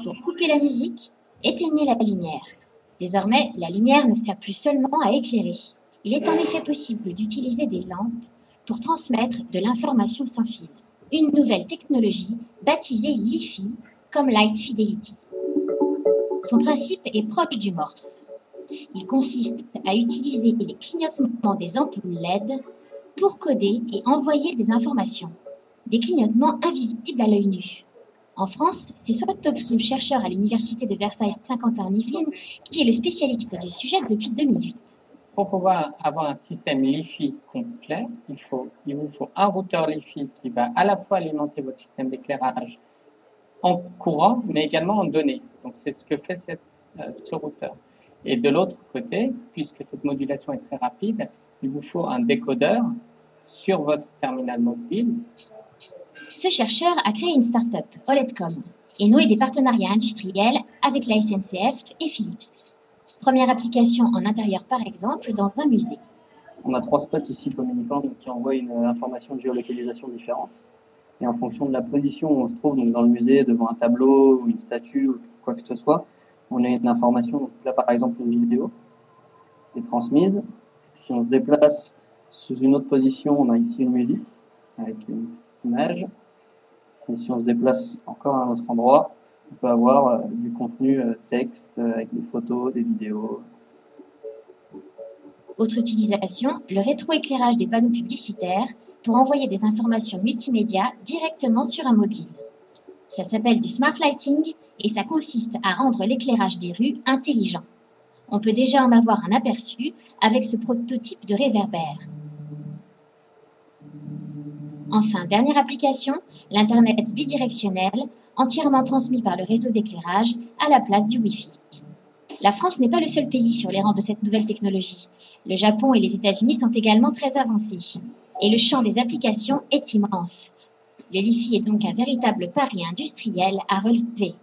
Pour couper la musique, éteignez la lumière. Désormais, la lumière ne sert plus seulement à éclairer. Il est en effet possible d'utiliser des lampes pour transmettre de l'information sans fil. Une nouvelle technologie baptisée Li-Fi comme Light Fidelity. Son principe est proche du Morse. Il consiste à utiliser les clignotements des ampoules LED pour coder et envoyer des informations. Des clignotements invisibles à l'œil nu. En France, c'est Swat Topsou, chercheur à l'université de Versailles-Saint-Quentin-Yvelines, qui est le spécialiste du sujet depuis 2008. Pour pouvoir avoir un système Li-Fi complet, il vous faut un routeur Li-Fi qui va à la fois alimenter votre système d'éclairage en courant, mais également en données. Donc c'est ce que fait ce routeur. Et de l'autre côté, puisque cette modulation est très rapide, il vous faut un décodeur sur votre terminal mobile. Ce chercheur a créé une start-up, OLEDcom, et noué des partenariats industriels avec la SNCF et Philips. Première application en intérieur par exemple dans un musée. On a 3 spots ici communicants qui envoient une information de géolocalisation différente. Et en fonction de la position où on se trouve donc dans le musée, devant un tableau ou une statue ou quoi que ce soit, on a une information. Donc là par exemple une vidéo qui est transmise. Si on se déplace sous une autre position, on a ici une musique avec une petite image. Et si on se déplace encore à un autre endroit, on peut avoir du contenu texte avec des photos, des vidéos. Autre utilisation, le rétroéclairage des panneaux publicitaires pour envoyer des informations multimédia directement sur un mobile. Ça s'appelle du smart lighting et ça consiste à rendre l'éclairage des rues intelligent. On peut déjà en avoir un aperçu avec ce prototype de réverbère. Enfin, dernière application, l'Internet bidirectionnel, entièrement transmis par le réseau d'éclairage à la place du Wi-Fi. La France n'est pas le seul pays sur les rangs de cette nouvelle technologie. Le Japon et les États-Unis sont également très avancés. Et le champ des applications est immense. Le Li-Fi est donc un véritable pari industriel à relever.